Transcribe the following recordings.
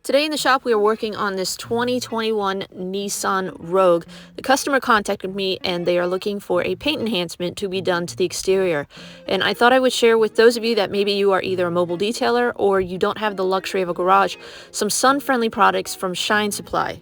Today in the shop we are working on this 2021 Nissan Rogue. The customer contacted me and they are looking for a paint enhancement to be done to the exterior. And I thought I would share with those of you that maybe you are either a mobile detailer or you don't have the luxury of a garage, some sun-friendly products from Shine Supply.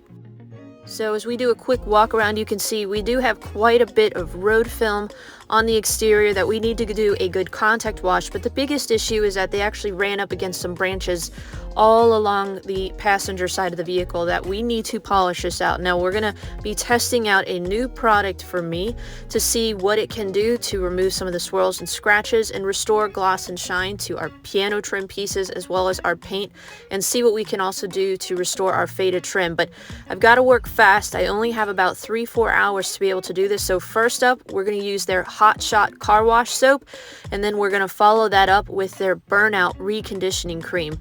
So as we do a quick walk around, you can see we do have quite a bit of road film on the exterior that we need to do a good contact wash, but the biggest issue is that they actually ran up against some branches all along the passenger side of the vehicle that we need to polish this out. Now we're going to be testing out a new product for me to see what it can do to remove some of the swirls and scratches and restore gloss and shine to our piano trim pieces as well as our paint, and see what we can also do to restore our faded trim. But I've got to work fast. I only have about 3-4 hours to be able to do this. So first up, we're going to use their Hot Shot car wash soap, and then we're going to follow that up with their Burnout reconditioning cream.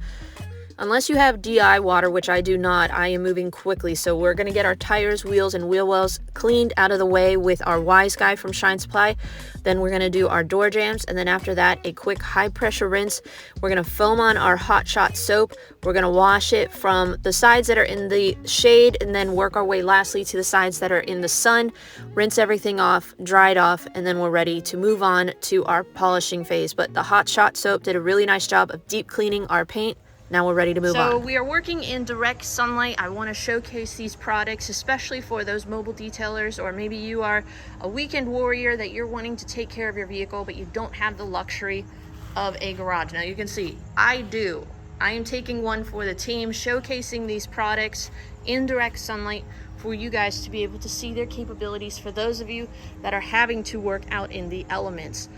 Unless you have DI water, which I do not, I am moving quickly. So we're going to get our tires, wheels, and wheel wells cleaned out of the way with our Wise Guy from Shine Supply. Then we're going to do our door jambs, and then after that, a quick high pressure rinse. We're going to foam on our Hot Shot soap. We're going to wash it from the sides that are in the shade and then work our way lastly to the sides that are in the sun. Rinse everything off, dry it off, and then we're ready to move on to our polishing phase. But the Hot Shot soap did a really nice job of deep cleaning our paint. Now we're ready to move on. So we are working in direct sunlight. I want to showcase these products, especially for those mobile detailers, or maybe you are a weekend warrior that you're wanting to take care of your vehicle, but you don't have the luxury of a garage. Now you can see, I do. I am taking one for the team, showcasing these products in direct sunlight for you guys to be able to see their capabilities for those of you that are having to work out in the elements.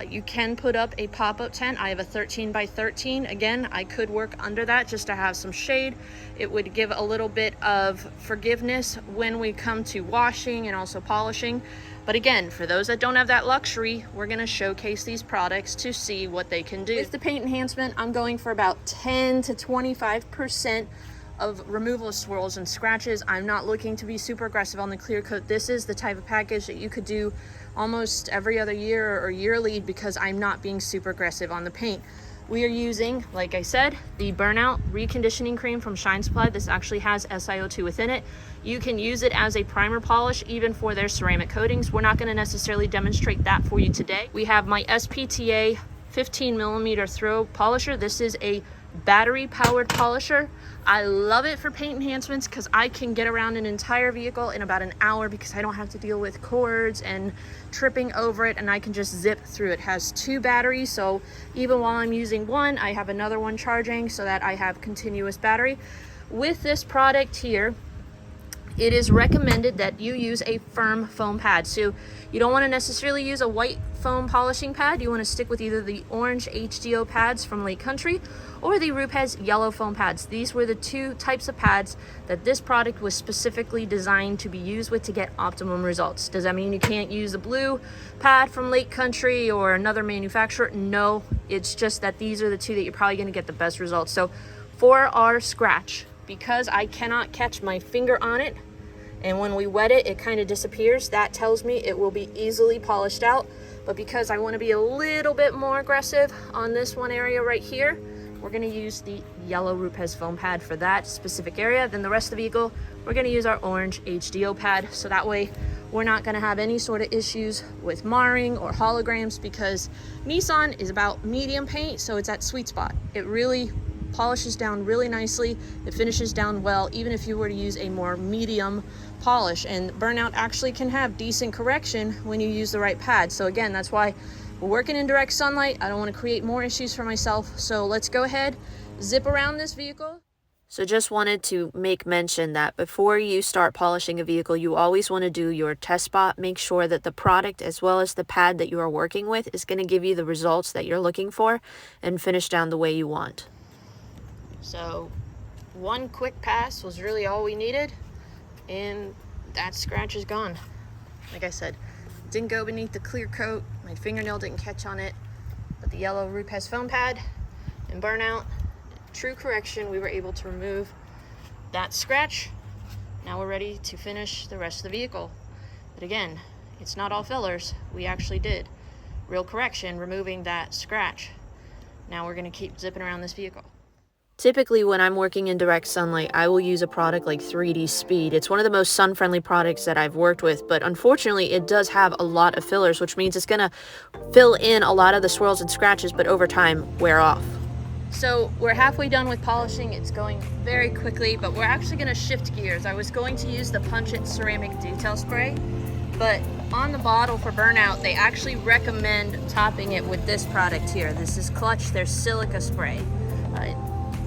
You can put up a pop-up tent. I have a 13 by 13. Again, I could work under that just to have some shade. It would give a little bit of forgiveness when we come to washing and also polishing. But again, for those that don't have that luxury, we're going to showcase these products to see what they can do. With the paint enhancement, I'm going for about 10 to 25% of removal of swirls and scratches. I'm not looking to be super aggressive on the clear coat. This is the type of package that you could do almost every other year or yearly, because I'm not being super aggressive on the paint. We are using, like I said, the Burnout reconditioning cream from Shine Supply. This actually has SiO2 within it. You can use it as a primer polish even for their ceramic coatings. We're not going to necessarily demonstrate that for you today. We have my SPTA 15mm throw polisher. This is a battery powered polisher. I love it for paint enhancements because I can get around an entire vehicle in about an hour because I don't have to deal with cords and tripping over it, and I can just zip through it. It has 2 batteries, so even while I'm using one, I have another one charging so that I have continuous battery. With this product here, it is recommended that you use a firm foam pad. So you don't want to necessarily use a white foam polishing pad. You want to stick with either the orange HDO pads from Lake Country or the Rupes yellow foam pads. These were the 2 types of pads that this product was specifically designed to be used with to get optimum results. Does that mean you can't use the blue pad from Lake Country or another manufacturer? No, it's just that these are the 2 that you're probably going to get the best results. So for our scratch, because I cannot catch my finger on it, and when we wet it, it kind of disappears, that tells me it will be easily polished out. But because I want to be a little bit more aggressive on this one area right here, we're going to use the yellow Rupes foam pad for that specific area. Then the rest of the vehicle, we're going to use our orange HDO pad. So that way we're not going to have any sort of issues with marring or holograms, because Nissan is about medium paint, so it's that sweet spot. It really polishes down really nicely. It finishes down well, even if you were to use a more medium polish. And Burnout actually can have decent correction when you use the right pad. So again, that's why we're working in direct sunlight. I don't want to create more issues for myself. So let's go ahead, zip around this vehicle. So just wanted to make mention that before you start polishing a vehicle, you always want to do your test spot. Make sure that the product as well as the pad that you are working with is going to give you the results that you're looking for and finish down the way you want. So one quick pass was really all we needed, and that scratch is gone. Like I said, didn't go beneath the clear coat. My fingernail didn't catch on it, but the yellow Rupes foam pad and Burnout, true correction, we were able to remove that scratch. Now we're ready to finish the rest of the vehicle. But again, it's not all fillers. We actually did real correction, removing that scratch. Now we're going to keep zipping around this vehicle. Typically, when I'm working in direct sunlight, I will use a product like 3D Speed. It's one of the most sun-friendly products that I've worked with, but unfortunately, it does have a lot of fillers, which means it's gonna fill in a lot of the swirls and scratches, but over time, wear off. So we're halfway done with polishing. It's going very quickly, but we're actually gonna shift gears. I was going to use the Punch It ceramic detail spray, but on the bottle for Burnout, they actually recommend topping it with this product here. This is Clutch, their silica spray.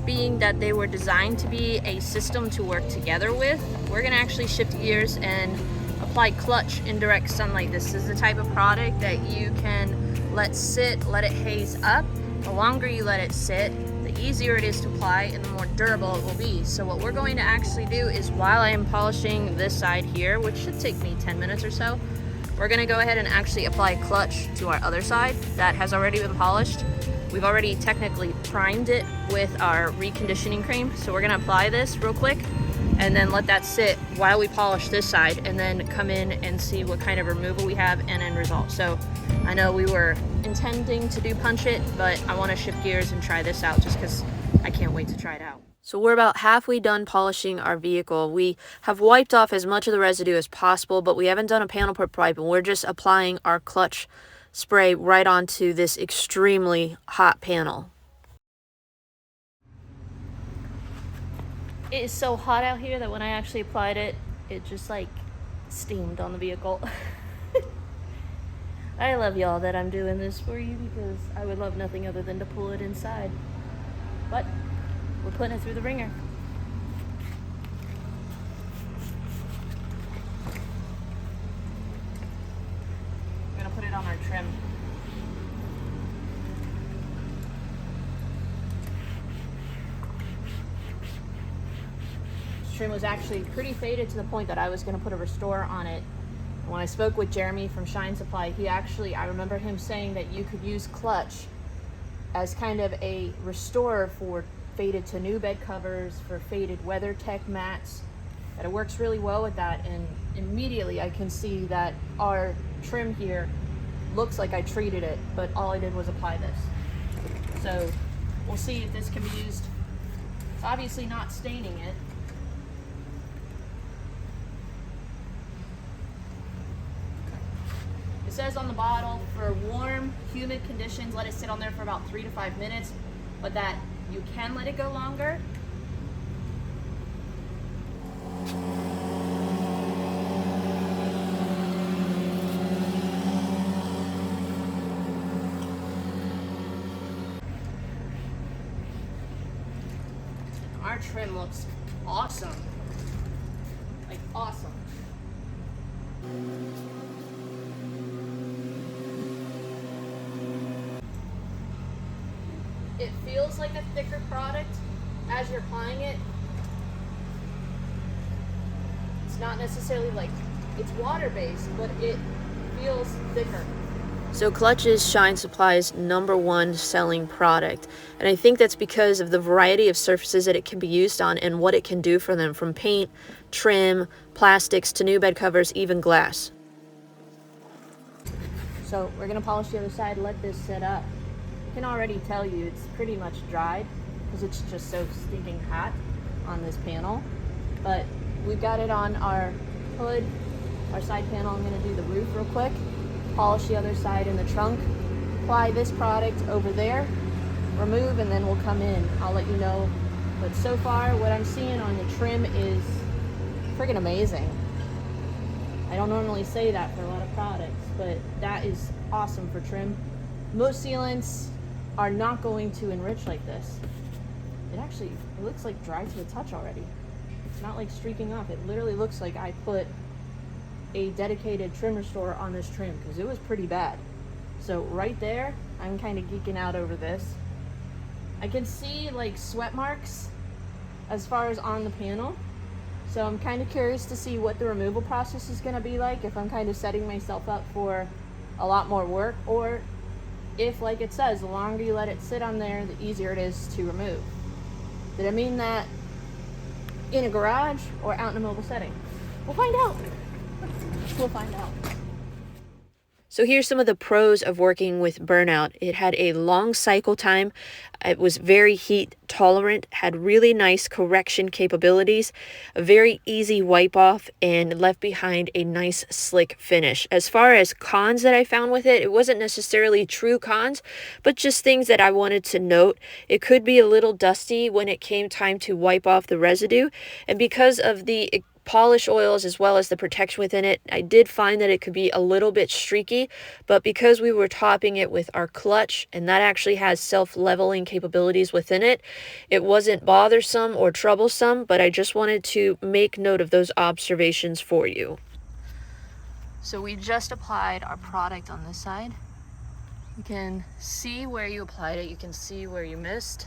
Being that they were designed to be a system to work together with, we're gonna actually shift gears and apply Clutch in direct sunlight. This is the type of product that you can let sit, let it haze up. The longer you let it sit, the easier it is to apply and the more durable it will be. So what we're going to actually do is, while I am polishing this side here, which should take me 10 minutes or so, we're gonna go ahead and actually apply Clutch to our other side that has already been polished. We've already technically primed it with our reconditioning cream. So we're gonna apply this real quick and then let that sit while we polish this side, and then come in and see what kind of removal we have and end result. So I know we were intending to do Punch It, but I wanna shift gears and try this out just because I can't wait to try it out. So we're about halfway done polishing our vehicle. We have wiped off as much of the residue as possible, but we haven't done a panel prep wipe, and we're just applying our Clutch spray right onto this extremely hot panel. It is so hot out here that when I actually applied it, it just like steamed on the vehicle. I love y'all that I'm doing this for you, because I would love nothing other than to pull it inside. But we're putting it through the ringer. I'm gonna put it on our trim. This trim was actually pretty faded to the point that I was gonna put a restore on it. When I spoke with Jeremy from Shine Supply, I remember him saying that you could use Clutch as kind of a restorer for faded to new bed covers, for faded WeatherTech mats, that it works really well with that. And immediately I can see that our trim here looks like I treated it, but all I did was apply this. So we'll see if this can be used. It's obviously not staining it. It says on the bottle, for warm, humid conditions, let it sit on there for about 3 to 5 minutes, but that you can let it go longer. Our trim looks awesome. Like awesome. It feels like a thicker product as you're applying it. It's not necessarily like it's water-based, but it feels thicker. So Clutch is Shine Supply's #1 selling product, and I think that's because of the variety of surfaces that it can be used on and what it can do for them, from paint, trim, plastics, to new bed covers, even glass. So we're gonna polish the other side, let this set up. I can already tell you it's pretty much dried because it's just so stinking hot on this panel. But we've got it on our hood, our side panel. I'm gonna do the roof real quick, polish the other side in the trunk, apply this product over there, remove, and then we'll come in. I'll let you know. But so far, what I'm seeing on the trim is friggin' amazing. I don't normally say that for a lot of products, but that is awesome for trim. Most sealants are not going to enrich like this. It looks like dry to the touch already. It's not like streaking off. It literally looks like I put a dedicated trim restorer on this trim, because it was pretty bad. So right there, I'm kind of geeking out over this. I can see like sweat marks as far as on the panel. So I'm kind of curious to see what the removal process is going to be like, if I'm kind of setting myself up for a lot more work, or if, like it says, the longer you let it sit on there, the easier it is to remove. Did I mean that in a garage or out in a mobile setting? We'll find out. We'll find out. So here's some of the pros of working with Burnout. It had a long cycle time. It was very heat tolerant, had really nice correction capabilities, a very easy wipe off, and left behind a nice slick finish. As far as cons that I found with it, it wasn't necessarily true cons, but just things that I wanted to note. It could be a little dusty when it came time to wipe off the residue, and because of the polish oils as well as the protection within it, I did find that it could be a little bit streaky, but because we were topping it with our clutch, and that actually has self-leveling capabilities within it, it wasn't bothersome or troublesome, but I just wanted to make note of those observations for you. So we just applied our product on this side. You can see where you applied it, you can see where you missed.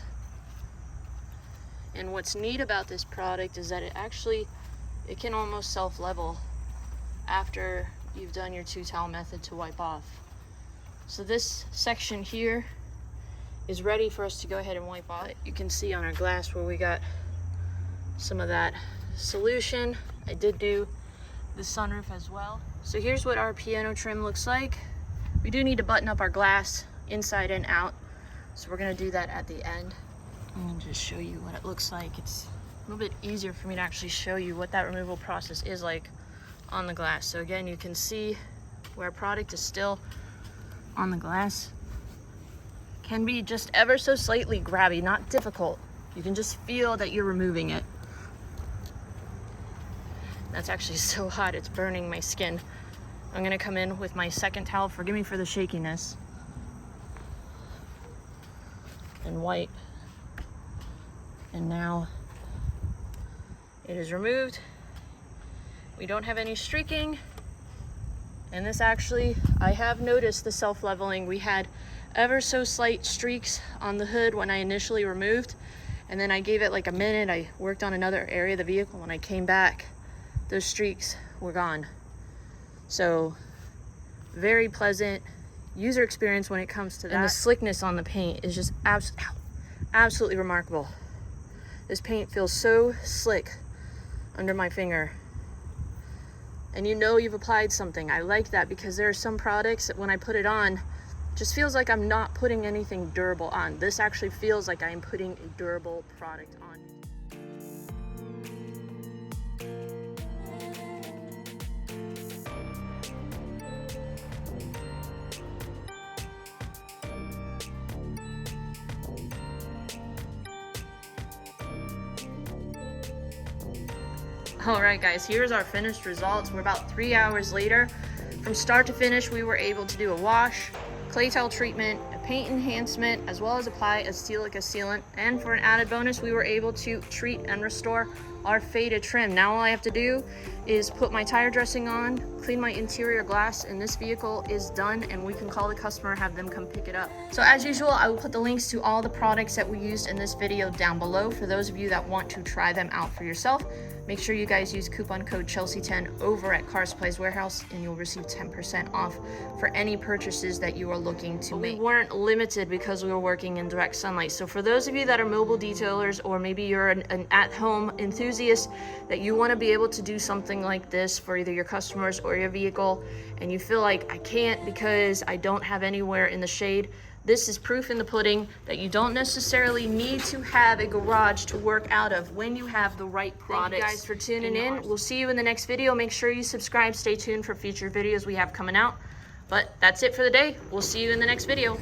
And what's neat about this product is that it can almost self-level after you've done your 2-towel method to wipe off. So this section here is ready for us to go ahead and wipe off. You can see on our glass where we got some of that solution. I did do the sunroof as well. So here's what our piano trim looks like. We do need to button up our glass inside and out, so we're gonna do that at the end. I'm gonna just show you what it looks like. It's a little bit easier for me to actually show you what that removal process is like on the glass. So again, you can see where product is still on the glass. Can be just ever so slightly grabby, not difficult. You can just feel that you're removing it. That's actually so hot, it's burning my skin. I'm gonna come in with my second towel, forgive me for the shakiness, and wipe. And now it is removed. We don't have any streaking. And this actually, I have noticed the self-leveling. We had ever so slight streaks on the hood when I initially removed. And then I gave it like a minute. I worked on another area of the vehicle. When I came back, those streaks were gone. So very pleasant user experience when it comes to that. And the slickness on the paint is just absolutely remarkable. This paint feels so slick under my finger. And you know you've applied something. I like that because there are some products that when I put it on, it just feels like I'm not putting anything durable on. This actually feels like I am putting a durable product on. All right guys, here's our finished results. We're about 3 hours later. From start to finish, we were able to do a wash, clay towel treatment, a paint enhancement, as well as apply a silica sealant. And for an added bonus, we were able to treat and restore our faded trim. Now all I have to do is put my tire dressing on, clean my interior glass, and this vehicle is done, and we can call the customer, have them come pick it up. So as usual, I will put the links to all the products that we used in this video down below for those of you that want to try them out for yourself. Make sure you guys use coupon code Chelsea10 over at Car Supplies Warehouse, and you'll receive 10% off for any purchases that you are looking to make. We weren't limited because we were working in direct sunlight. So for those of you that are mobile detailers, or maybe you're an at-home enthusiast that you want to be able to do something like this for either your customers or your vehicle, and you feel like I can't because I don't have anywhere in the shade, this is proof in the pudding that you don't necessarily need to have a garage to work out of when you have the right products. Thank you guys for tuning in. We'll see you in the next video. Make sure you subscribe. Stay tuned for future videos we have coming out. But that's it for the day. We'll see you in the next video.